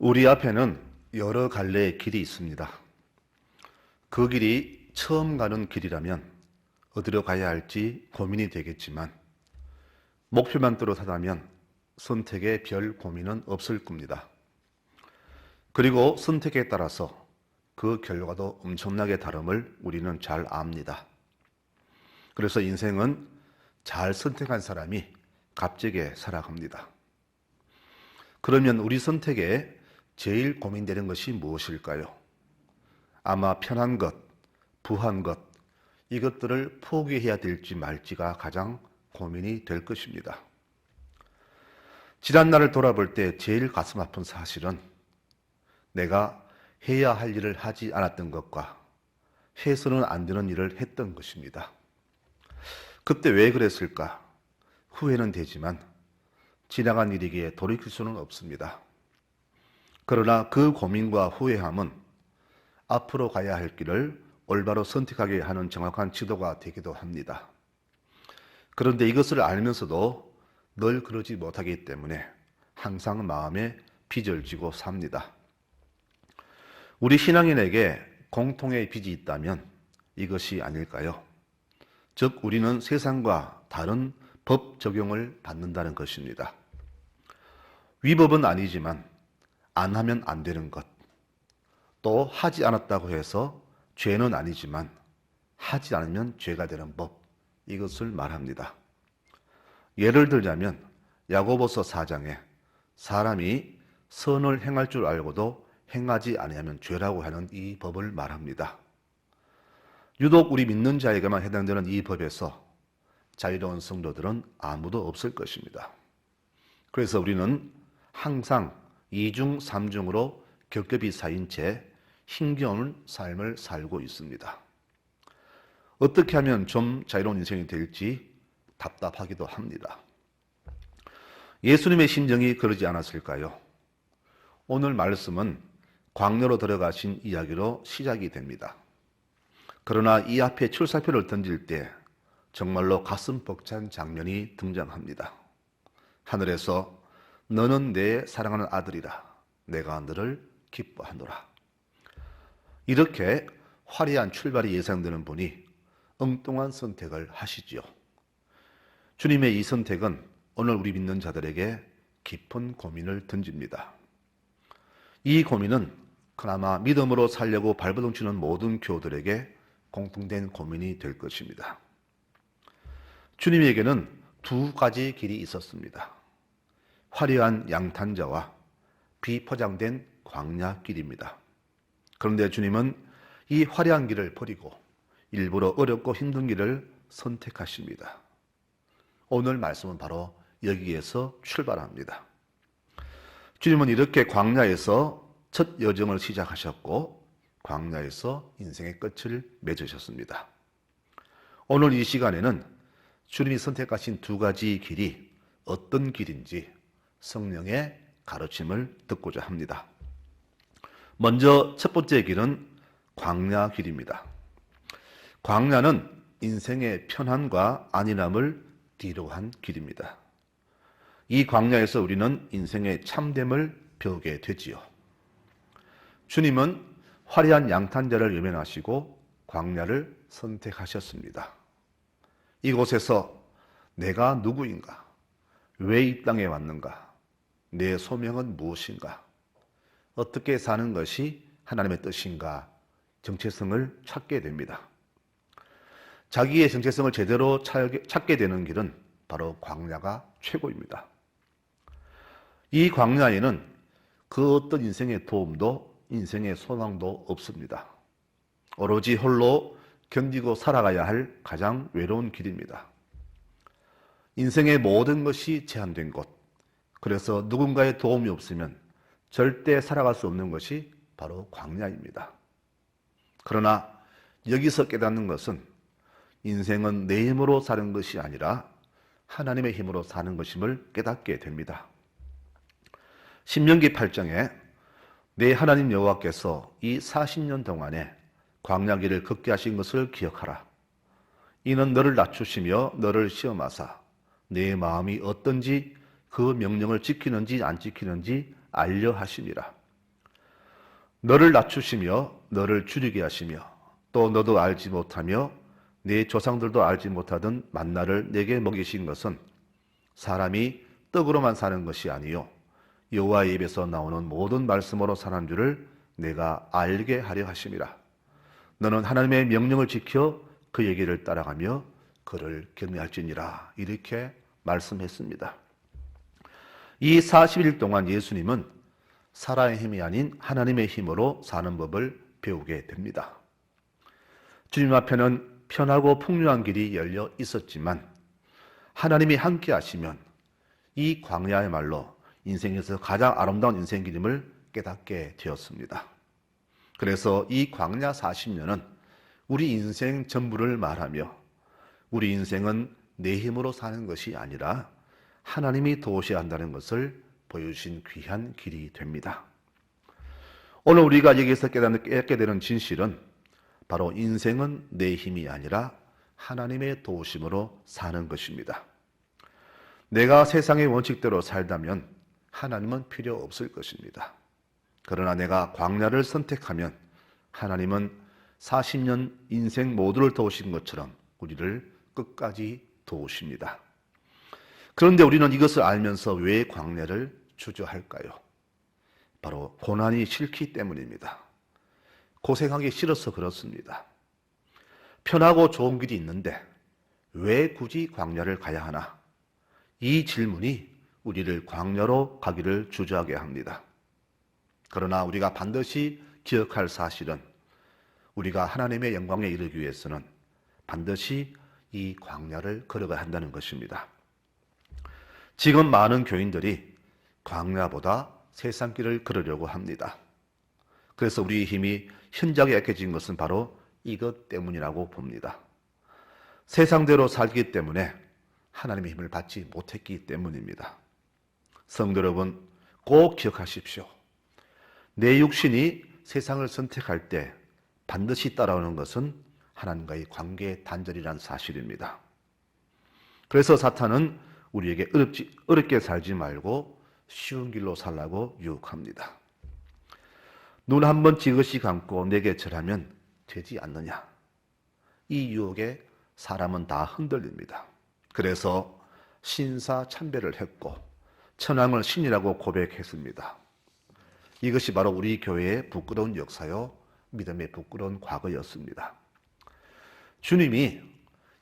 우리 앞에는 여러 갈래의 길이 있습니다. 그 길이 처음 가는 길이라면 어디로 가야 할지 고민이 되겠지만 목표만 뚜렷하다면 선택에 별 고민은 없을 겁니다. 그리고 선택에 따라서 그 결과도 엄청나게 다름을 우리는 잘 압니다. 그래서 인생은 잘 선택한 사람이 값지게 살아갑니다. 그러면 우리 선택에 제일 고민되는 것이 무엇일까요? 아마 편한 것, 부한 것, 이것들을 포기해야 될지 말지가 가장 고민이 될 것입니다. 지난 날을 돌아볼 때 제일 가슴 아픈 사실은 내가 해야 할 일을 하지 않았던 것과 해서는 안 되는 일을 했던 것입니다. 그때 왜 그랬을까? 후회는 되지만 지나간 일이기에 돌이킬 수는 없습니다. 그러나 그 고민과 후회함은 앞으로 가야 할 길을 올바로 선택하게 하는 정확한 지도가 되기도 합니다. 그런데 이것을 알면서도 늘 그러지 못하기 때문에 항상 마음에 빚을 지고 삽니다. 우리 신앙인에게 공통의 빚이 있다면 이것이 아닐까요? 즉 우리는 세상과 다른 법 적용을 받는다는 것입니다. 위법은 아니지만 안 하면 안 되는 것, 또 하지 않았다고 해서 죄는 아니지만 하지 않으면 죄가 되는 법, 이것을 말합니다. 예를 들자면 야고보서 4장에 사람이 선을 행할 줄 알고도 행하지 아니하면 죄라고 하는 이 법을 말합니다. 유독 우리 믿는 자에게만 해당되는 이 법에서 자유로운 성도들은 아무도 없을 것입니다. 그래서 우리는 항상 이중 삼중으로 겹겹이 쌓인 채 힘겨운 삶을 살고 있습니다. 어떻게 하면 좀 자유로운 인생이 될지 답답하기도 합니다. 예수님의 심정이 그러지 않았을까요? 오늘 말씀은 광야로 들어가신 이야기로 시작이 됩니다. 그러나 이 앞에 출사표를 던질 때 정말로 가슴 벅찬 장면이 등장합니다. 하늘에서 너는 내 사랑하는 아들이라 내가 너를 기뻐하노라. 이렇게 화려한 출발이 예상되는 분이 엉뚱한 선택을 하시지요. 주님의 이 선택은 오늘 우리 믿는 자들에게 깊은 고민을 던집니다. 이 고민은 그나마 믿음으로 살려고 발버둥치는 모든 교우들에게 공통된 고민이 될 것입니다. 주님에게는 두 가지 길이 있었습니다. 화려한 양탄자와 비포장된 광야길입니다. 그런데 주님은 이 화려한 길을 버리고 일부러 어렵고 힘든 길을 선택하십니다. 오늘 말씀은 바로 여기에서 출발합니다. 주님은 이렇게 광야에서 첫 여정을 시작하셨고 광야에서 인생의 끝을 맺으셨습니다. 오늘 이 시간에는 주님이 선택하신 두 가지 길이 어떤 길인지 성령의 가르침을 듣고자 합니다. 먼저 첫 번째 길은 광야 길입니다. 광야는 인생의 편안과 안일함을 뒤로 한 길입니다. 이 광야에서 우리는 인생의 참됨을 배우게 되지요. 주님은 화려한 양탄자를 외면하시고 광야를 선택하셨습니다. 이곳에서 내가 누구인가? 왜 이 땅에 왔는가? 내 소명은 무엇인가? 어떻게 사는 것이 하나님의 뜻인가? 정체성을 찾게 됩니다. 자기의 정체성을 제대로 찾게 되는 길은 바로 광야가 최고입니다. 이 광야에는 그 어떤 인생의 도움도 인생의 소망도 없습니다. 오로지 홀로 견디고 살아가야 할 가장 외로운 길입니다. 인생의 모든 것이 제한된 곳, 그래서 누군가의 도움이 없으면 절대 살아갈 수 없는 것이 바로 광야입니다. 그러나 여기서 깨닫는 것은 인생은 내 힘으로 사는 것이 아니라 하나님의 힘으로 사는 것임을 깨닫게 됩니다. 신명기 8장에 내 하나님 여호와께서 이 40년 동안에 광야길을 걷게 하신 것을 기억하라. 이는 너를 낮추시며 너를 시험하사 내 마음이 어떤지 그 명령을 지키는지 안 지키는지 알려 하심이라. 너를 낮추시며 너를 줄이게 하시며 또 너도 알지 못하며 네 조상들도 알지 못하던 만나를 내게 먹이신 것은 사람이 떡으로만 사는 것이 아니요 여호와의 입에서 나오는 모든 말씀으로 사는 줄을 내가 알게 하려 하심이라. 너는 하나님의 명령을 지켜 그 얘기를 따라가며 그를 경외할지니라. 이렇게 말씀했습니다. 이 40일 동안 예수님은 사람의 힘이 아닌 하나님의 힘으로 사는 법을 배우게 됩니다. 주님 앞에는 편하고 풍요한 길이 열려 있었지만 하나님이 함께 하시면 이 광야야말로 인생에서 가장 아름다운 인생길임을 깨닫게 되었습니다. 그래서 이 광야 40년은 우리 인생 전부를 말하며 우리 인생은 내 힘으로 사는 것이 아니라 하나님이 도우셔야 한다는 것을 보여주신 귀한 길이 됩니다. 오늘 우리가 여기서 깨닫게 되는 진실은 바로 인생은 내 힘이 아니라 하나님의 도우심으로 사는 것입니다. 내가 세상의 원칙대로 살다면 하나님은 필요 없을 것입니다. 그러나 내가 광야를 선택하면 하나님은 40년 인생 모두를 도우신 것처럼 우리를 끝까지 도우십니다. 그런데 우리는 이것을 알면서 왜 광야를 주저할까요? 바로 고난이 싫기 때문입니다. 고생하기 싫어서 그렇습니다. 편하고 좋은 길이 있는데 왜 굳이 광야를 가야 하나? 이 질문이 우리를 광야로 가기를 주저하게 합니다. 그러나 우리가 반드시 기억할 사실은 우리가 하나님의 영광에 이르기 위해서는 반드시 이 광야를 걸어가야 한다는 것입니다. 지금 많은 교인들이 광야보다 세상 길을 걸으려고 합니다. 그래서 우리의 힘이 현저하게 약해진 것은 바로 이것 때문이라고 봅니다. 세상대로 살기 때문에 하나님의 힘을 받지 못했기 때문입니다. 성도 여러분, 꼭 기억하십시오. 내 육신이 세상을 선택할 때 반드시 따라오는 것은 하나님과의 관계 단절이라는 사실입니다. 그래서 사탄은 우리에게 어렵게 살지 말고 쉬운 길로 살라고 유혹합니다. 눈 한 번 지그시 감고 내게 절하면 되지 않느냐? 이 유혹에 사람은 다 흔들립니다. 그래서 신사참배를 했고 천황을 신이라고 고백했습니다. 이것이 바로 우리 교회의 부끄러운 역사요, 믿음의 부끄러운 과거였습니다. 주님이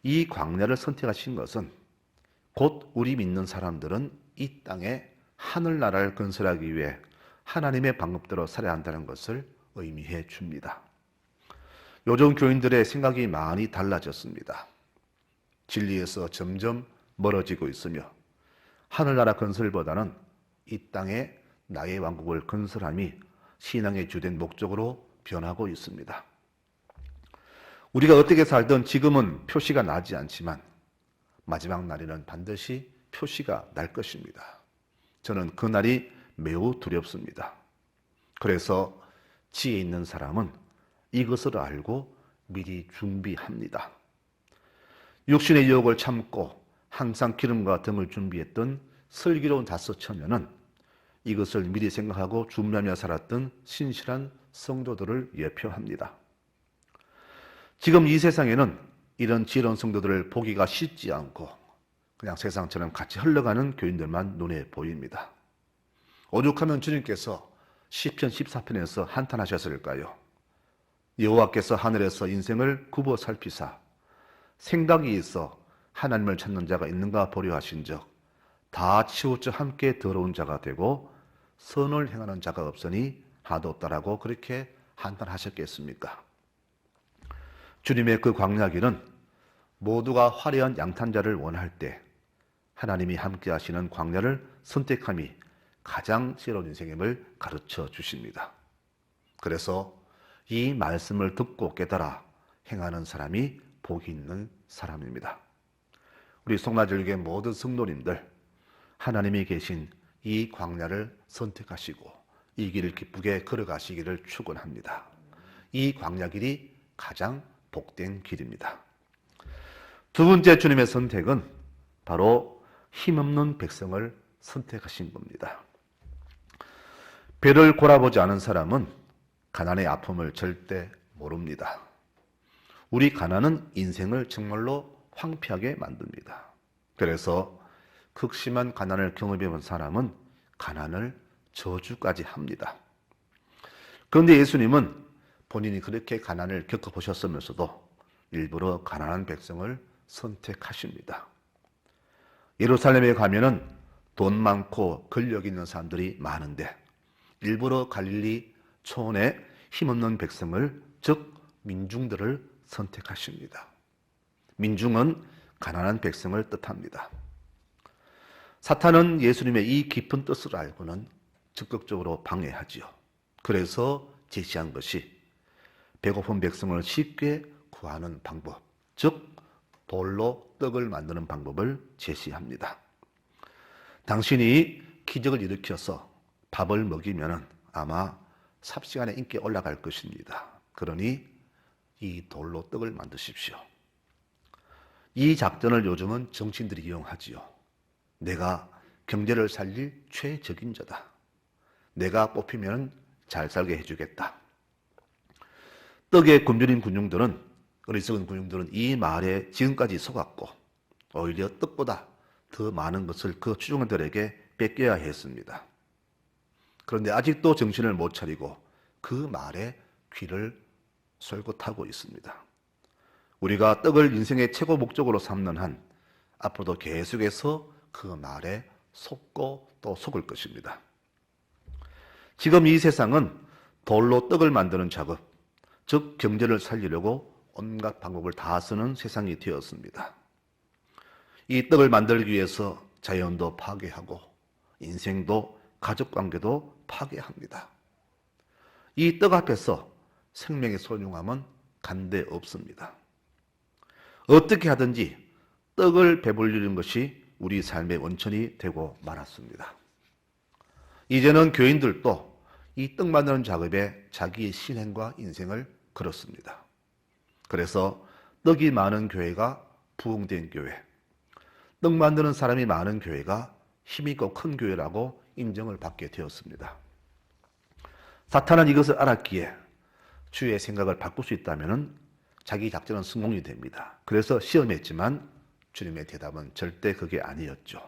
이 광야를 선택하신 것은 곧 우리 믿는 사람들은 이 땅에 하늘나라를 건설하기 위해 하나님의 방법대로 살아야 한다는 것을 의미해 줍니다. 요즘 교인들의 생각이 많이 달라졌습니다. 진리에서 점점 멀어지고 있으며 하늘나라 건설보다는 이 땅에 나의 왕국을 건설함이 신앙의 주된 목적으로 변하고 있습니다. 우리가 어떻게 살든 지금은 표시가 나지 않지만 마지막 날에는 반드시 표시가 날 것입니다. 저는 그 날이 매우 두렵습니다. 그래서 지혜 있는 사람은 이것을 알고 미리 준비합니다. 육신의 유혹을 참고 항상 기름과 등을 준비했던 슬기로운 다섯 처녀는 이것을 미리 생각하고 준비하며 살았던 신실한 성도들을 예표합니다. 지금 이 세상에는 이런 지혜로운 성도들을 보기가 쉽지 않고 그냥 세상처럼 같이 흘러가는 교인들만 눈에 보입니다. 오죽하면 주님께서 시편 14편에서 한탄하셨을까요? 여호와께서 하늘에서 인생을 굽어 살피사 생각이 있어 하나님을 찾는 자가 있는가 보려 하신즉 다 치우쳐 함께 더러운 자가 되고 선을 행하는 자가 없으니 하도 없다라고 그렇게 한탄하셨겠습니까? 주님의 그 광야길은 모두가 화려한 양탄자를 원할 때 하나님이 함께 하시는 광야를 선택함이 가장 지혜로운 인생임을 가르쳐 주십니다. 그래서 이 말씀을 듣고 깨달아 행하는 사람이 복이 있는 사람입니다. 우리 송라절교회 모든 성도님들, 하나님이 계신 이 광야를 선택하시고 이 길을 기쁘게 걸어가시기를 축원합니다. 이 광야길이 가장 복된 길입니다. 두 번째 주님의 선택은 바로 힘없는 백성을 선택하신 겁니다. 배를 골아보지 않은 사람은 가난의 아픔을 절대 모릅니다. 우리 가난은 인생을 정말로 황폐하게 만듭니다. 그래서 극심한 가난을 경험해 본 사람은 가난을 저주까지 합니다. 그런데 예수님은 본인이 그렇게 가난을 겪어보셨으면서도 일부러 가난한 백성을 선택하십니다. 예루살렘에 가면은 돈 많고 권력 있는 사람들이 많은데 일부러 갈릴리 초원에 힘없는 백성을, 즉 민중들을 선택하십니다. 민중은 가난한 백성을 뜻합니다. 사탄은 예수님의 이 깊은 뜻을 알고는 적극적으로 방해하지요. 그래서 제시한 것이 배고픈 백성을 쉽게 구하는 방법, 즉 돌로 떡을 만드는 방법을 제시합니다. 당신이 기적을 일으켜서 밥을 먹이면 아마 삽시간에 인기 올라갈 것입니다. 그러니 이 돌로 떡을 만드십시오. 이 작전을 요즘은 정치인들이 이용하지요. 내가 경제를 살릴 최적임자다. 내가 뽑히면 잘 살게 해주겠다. 떡에 굶주린 군중들은, 어리석은 군중들은 이 말에 지금까지 속았고 오히려 떡보다 더 많은 것을 그 추종자들에게 뺏겨야 했습니다. 그런데 아직도 정신을 못 차리고 그 말에 귀를 솔깃하고 있습니다. 우리가 떡을 인생의 최고 목적으로 삼는 한 앞으로도 계속해서 그 말에 속고 또 속을 것입니다. 지금 이 세상은 돌로 떡을 만드는 작업, 즉 경제를 살리려고 온갖 방법을 다 쓰는 세상이 되었습니다. 이 떡을 만들기 위해서 자연도 파괴하고 인생도 가족관계도 파괴합니다. 이 떡 앞에서 생명의 소중함은 간대 없습니다. 어떻게 하든지 떡을 배불리는 것이 우리 삶의 원천이 되고 말았습니다. 이제는 교인들도 이 떡 만드는 작업에 자기의 신행과 인생을 걸었습니다. 그래서 떡이 많은 교회가 부흥된 교회, 떡 만드는 사람이 많은 교회가 힘있고 큰 교회라고 인정을 받게 되었습니다. 사탄은 이것을 알았기에 주의 생각을 바꿀 수 있다면 자기 작전은 성공이 됩니다. 그래서 시험했지만 주님의 대답은 절대 그게 아니었죠.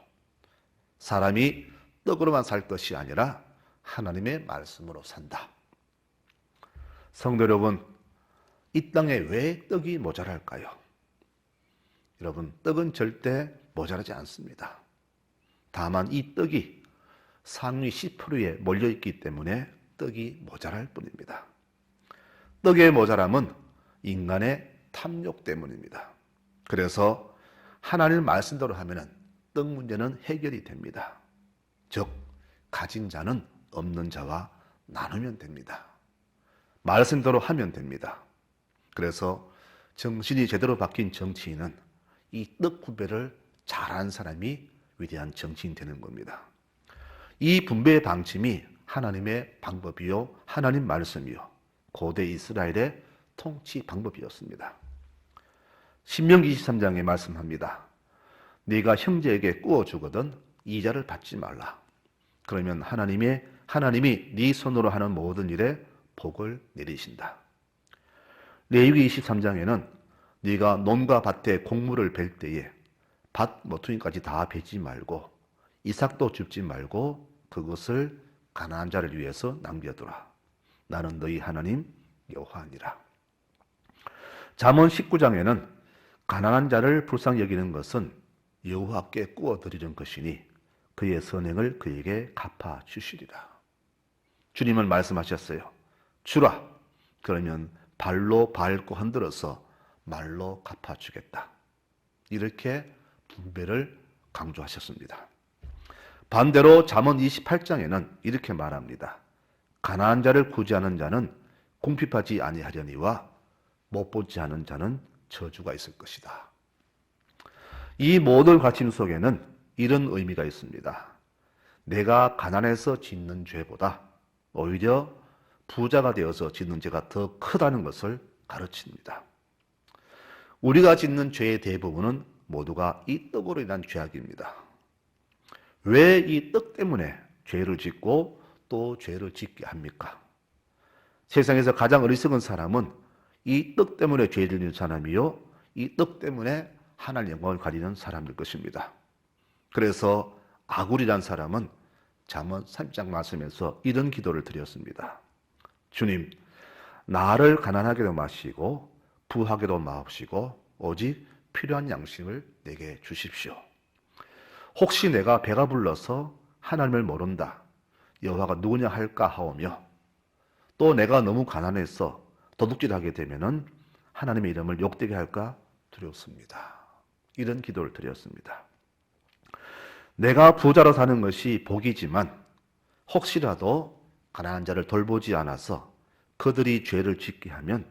사람이 떡으로만 살 것이 아니라 하나님의 말씀으로 산다. 성도 여러분, 이 땅에 왜 떡이 모자랄까요? 여러분, 떡은 절대 모자라지 않습니다. 다만 이 떡이 상위 10%에 몰려있기 때문에 떡이 모자랄 뿐입니다. 떡의 모자람은 인간의 탐욕 때문입니다. 그래서 하나님 말씀대로 하면 떡 문제는 해결이 됩니다. 즉, 가진 자는 없는 자와 나누면 됩니다. 말씀대로 하면 됩니다. 그래서 정신이 제대로 박힌 정치인은 이 떡 분배를 잘하는 사람이 위대한 정치인 되는 겁니다. 이 분배의 방침이 하나님의 방법이요, 하나님 말씀이요, 고대 이스라엘의 통치 방법이었습니다. 신명기 23장에 말씀합니다. 네가 형제에게 구워 주거든 이자를 받지 말라. 그러면 하나님이 네 손으로 하는 모든 일에 복을 내리신다. 레위기 23장에는 네가 논과 밭에 곡물을 벨 때에 밭 모퉁이까지 다 베지 말고 이삭도 줍지 말고 그것을 가난한 자를 위해서 남겨두라. 나는 너희 하나님 여호와니라. 잠언 19장에는 가난한 자를 불쌍히 여기는 것은 여호와께 구워 드리는 것이니 그의 선행을 그에게 갚아 주시리라. 주님은 말씀하셨어요. 주라. 그러면 발로 밟고 흔들어서 말로 갚아주겠다. 이렇게 분배를 강조하셨습니다. 반대로 잠언 28장에는 이렇게 말합니다. 가난한 자를 구제하는 자는 궁핍하지 아니하려니와 못 보지 않은 자는 저주가 있을 것이다. 이 모든 가르침 속에는 이런 의미가 있습니다. 내가 가난해서 짓는 죄보다 오히려 부자가 되어서 짓는 죄가 더 크다는 것을 가르칩니다. 우리가 짓는 죄의 대부분은 모두가 이 떡으로 인한 죄악입니다. 왜 이 떡 때문에 죄를 짓고 또 죄를 짓게 합니까? 세상에서 가장 어리석은 사람은 이 떡 때문에 죄를 짓는 사람이요, 이 떡 때문에 하나님 영광을 가리는 사람일 것입니다. 그래서 아굴이란 사람은 잠언 3장 말씀에서 이런 기도를 드렸습니다. 주님, 나를 가난하게도 마시고 부하게도 마옵시고 오직 필요한 양식을 내게 주십시오. 혹시 내가 배가 불러서 하나님을 모른다, 여호와가 누구냐 할까 하오며, 또 내가 너무 가난해서 도둑질하게 되면은 하나님의 이름을 욕되게 할까 두렵습니다. 이런 기도를 드렸습니다. 내가 부자로 사는 것이 복이지만 혹시라도 가난한 자를 돌보지 않아서 그들이 죄를 짓게 하면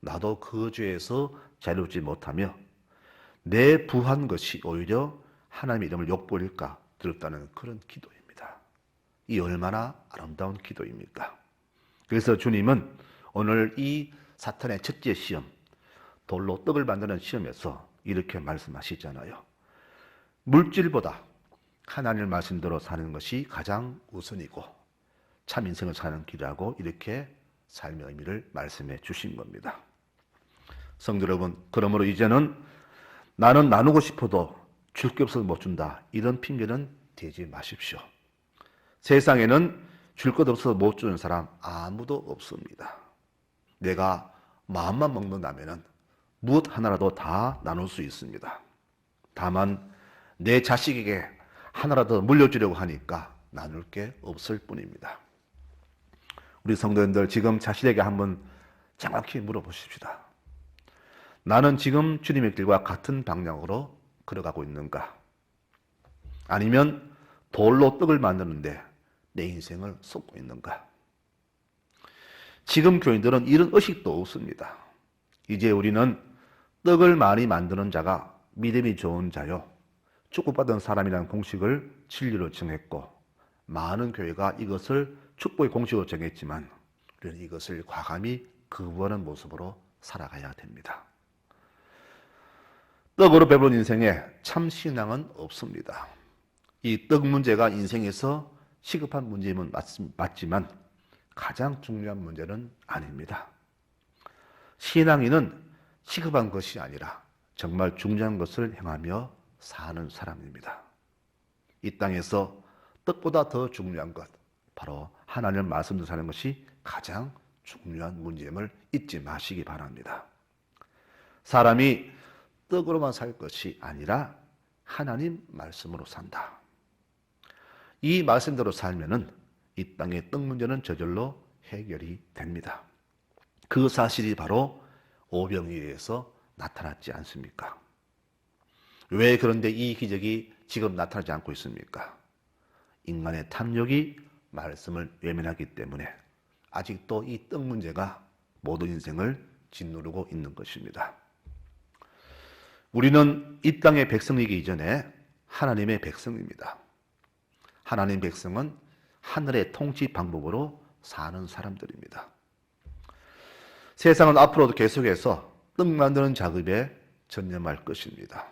나도 그 죄에서 자유롭지 못하며 내 부한 것이 오히려 하나님의 이름을 욕보일까 두렵다는 그런 기도입니다. 이 얼마나 아름다운 기도입니까? 그래서 주님은 오늘 이 사탄의 첫째 시험, 돌로 떡을 만드는 시험에서 이렇게 말씀하시잖아요. 물질보다 하나님의 말씀대로 사는 것이 가장 우선이고 참 인생을 사는 길이라고 이렇게 삶의 의미를 말씀해 주신 겁니다. 성도 여러분, 그러므로 이제는 나는 나누고 싶어도 줄 게 없어서 못 준다, 이런 핑계는 대지 마십시오. 세상에는 줄 것 없어서 못 주는 사람 아무도 없습니다. 내가 마음만 먹는다면 무엇 하나라도 다 나눌 수 있습니다. 다만 내 자식에게 하나라도 물려주려고 하니까 나눌 게 없을 뿐입니다. 우리 성도님들, 지금 자신에게 한번 정확히 물어보십시다. 나는 지금 주님의 길과 같은 방향으로 걸어가고 있는가? 아니면 돌로 떡을 만드는데 내 인생을 쏟고 있는가? 지금 교인들은 이런 의식도 없습니다. 이제 우리는 떡을 많이 만드는 자가 믿음이 좋은 자요, 축복받은 사람이라는 공식을 진리로 정했고, 많은 교회가 이것을 축복의 공식으로 정했지만 우리는 이것을 과감히 거부하는 모습으로 살아가야 됩니다. 떡으로 배부른 인생에 참 신앙은 없습니다. 이 떡 문제가 인생에서 시급한 문제임은 맞지만 가장 중요한 문제는 아닙니다. 신앙인은 시급한 것이 아니라 정말 중요한 것을 행하며 사는 사람입니다. 이 땅에서 떡보다 더 중요한 것, 바로 하나님의 말씀대로 사는 것이 가장 중요한 문제임을 잊지 마시기 바랍니다. 사람이 떡으로만 살 것이 아니라 하나님 말씀으로 산다. 이 말씀대로 살면은 이 땅의 떡 문제는 저절로 해결이 됩니다. 그 사실이 바로 오병이어에서 나타났지 않습니까? 왜 그런데 이 기적이 지금 나타나지 않고 있습니까? 인간의 탐욕이 말씀을 외면하기 때문에 아직도 이 떡 문제가 모든 인생을 짓누르고 있는 것입니다. 우리는 이 땅의 백성이기 이전에 하나님의 백성입니다. 하나님 백성은 하늘의 통치 방법으로 사는 사람들입니다. 세상은 앞으로도 계속해서 떡 만드는 작업에 전념할 것입니다.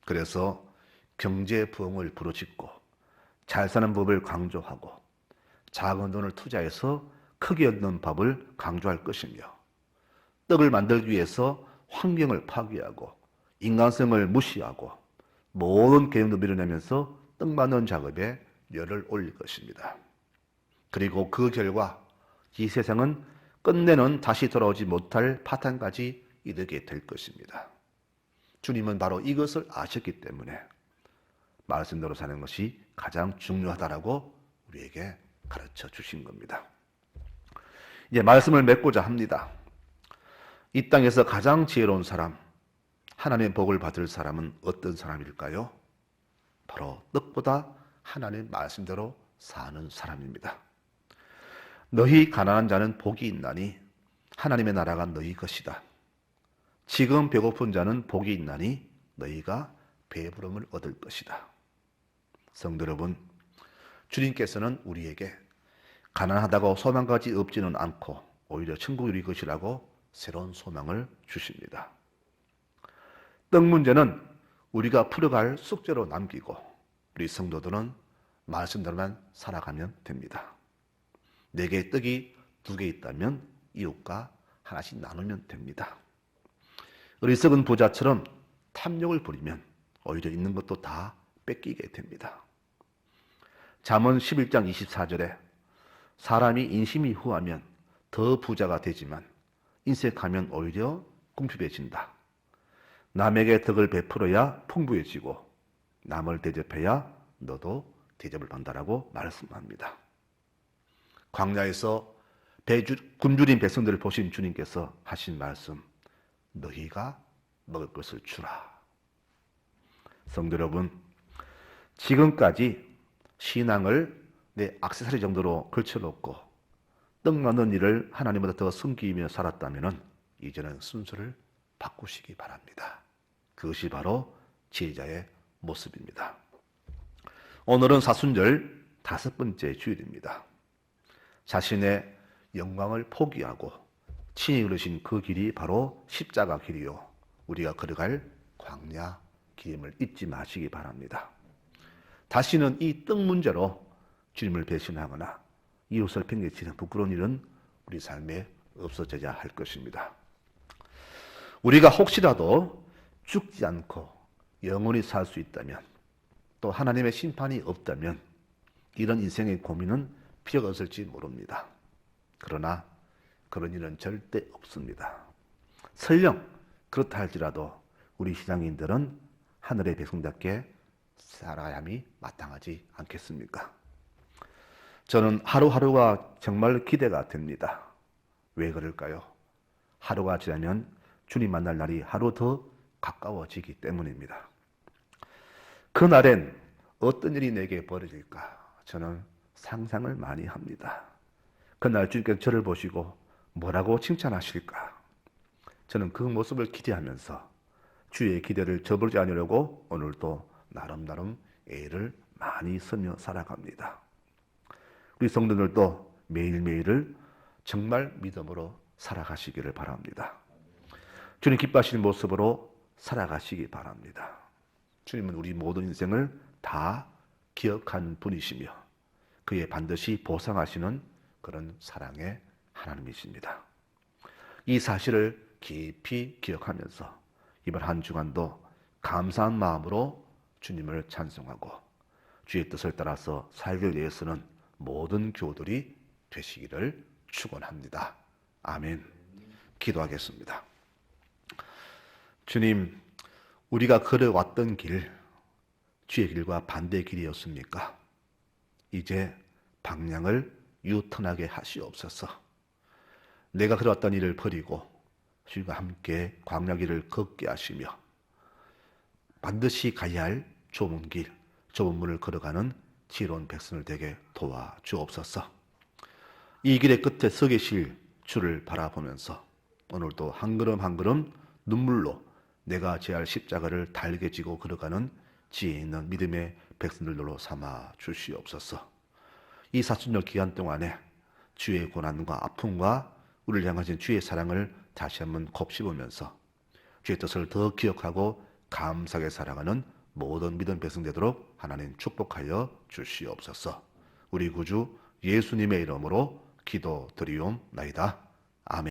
그래서 경제 부흥을 부르짖고 잘 사는 법을 강조하고 작은 돈을 투자해서 크게 얻는 법을 강조할 것이며, 떡을 만들기 위해서 환경을 파괴하고 인간성을 무시하고 모든 계획도 밀어내면서 떡 만드는 작업에 열을 올릴 것입니다. 그리고 그 결과 이 세상은 끝내는 다시 돌아오지 못할 파탄까지 이르게 될 것입니다. 주님은 바로 이것을 아셨기 때문에 말씀대로 사는 것이 가장 중요하다라고 우리에게 가르쳐 주신 겁니다. 이제 말씀을 맺고자 합니다. 이 땅에서 가장 지혜로운 사람, 하나님의 복을 받을 사람은 어떤 사람일까요? 바로 떡보다 하나님의 말씀대로 사는 사람입니다. 너희 가난한 자는 복이 있나니 하나님의 나라가 너희 것이다. 지금 배고픈 자는 복이 있나니 너희가 배부름을 얻을 것이다. 성도 여러분, 주님께서는 우리에게 가난하다고 소망까지 없지는 않고 오히려 천국이 우리 것이라고 새로운 소망을 주십니다. 떡 문제는 우리가 풀어갈 숙제로 남기고 우리 성도들은 말씀대로만 살아가면 됩니다. 내게 떡이 2개 있다면 이웃과 하나씩 나누면 됩니다. 어리석은 부자처럼 탐욕을 부리면 오히려 있는 것도 다 뺏기게 됩니다. 잠언 11장 24절에 사람이 인심이 후하면 더 부자가 되지만 인색하면 오히려 궁핍해진다. 남에게 덕을 베풀어야 풍부해지고 남을 대접해야 너도 대접을 받는다라고 말씀합니다. 광야에서 굶주린 백성들을 보신 주님께서 하신 말씀, 너희가 먹을 것을 주라. 성도 여러분, 지금까지 신앙을 내 액세서리 정도로 걸쳐놓고 떡나는 일을 하나님보다 더 섬기며 살았다면 이제는 순서를 바꾸시기 바랍니다. 그것이 바로 제자의 모습입니다. 오늘은 사순절 5번째 주일입니다. 자신의 영광을 포기하고 친히 걸으신 그 길이 바로 십자가 길이요 우리가 걸어갈 광야 길임을 잊지 마시기 바랍니다. 다시는 이 떡 문제로 주님을 배신하거나 이웃을 팽개치는 부끄러운 일은 우리 삶에 없어져야 할 것입니다. 우리가 혹시라도 죽지 않고 영원히 살 수 있다면, 또 하나님의 심판이 없다면 이런 인생의 고민은 필요가 없을지 모릅니다. 그러나 그런 일은 절대 없습니다. 설령 그렇다 할지라도 우리 신앙인들은 하늘의 백성답게 살아야함이 마땅하지 않겠습니까? 저는 하루하루가 정말 기대가 됩니다. 왜 그럴까요? 하루가 지나면 주님 만날 날이 하루 더 가까워지기 때문입니다. 그날엔 어떤 일이 내게 벌어질까? 저는 상상을 많이 합니다. 그날 주님께서 저를 보시고 뭐라고 칭찬하실까? 저는 그 모습을 기대하면서 주의 기대를 저버리지 않으려고 오늘도 나름 애를 많이 쓰며 살아갑니다. 우리 성도들도 매일매일을 정말 믿음으로 살아가시기를 바랍니다. 주님 기뻐하시는 모습으로 살아가시기 바랍니다. 주님은 우리 모든 인생을 다 기억하는 분이시며 그의 반드시 보상하시는 그런 사랑의 하나님이십니다. 이 사실을 깊이 기억하면서 이번 한 주간도 감사한 마음으로 주님을 찬송하고 주의 뜻을 따라서 살기 위해서는 모든 교들이 되시기를 축원합니다. 아멘. 기도하겠습니다. 주님, 우리가 걸어왔던 길, 주의 길과 반대의 길이었습니까? 이제 방향을 유턴하게 하시옵소서. 내가 걸어왔던 일을 버리고 주님과 함께 광야 길을 걷게 하시며 반드시 가야 할 좁은 길, 좁은 문을 걸어가는 지혜로운 백성을 되게 도와주옵소서. 이 길의 끝에 서 계실 주를 바라보면서 오늘도 한 걸음 한 걸음 눈물로 내가 져야 할 십자가를 달게 지고 걸어가는 지혜 있는 믿음의 백성들로 삼아 주시옵소서. 이 사순절 기간 동안에 주의 고난과 아픔과 우리를 향하신 주의 사랑을 다시 한번 곱씹으면서 주의 뜻을 더 기억하고 감사하게 살아가는 모든 믿음 백성 되도록 하나님 축복하여 주시옵소서. 우리 구주 예수님의 이름으로 기도드리옵나이다.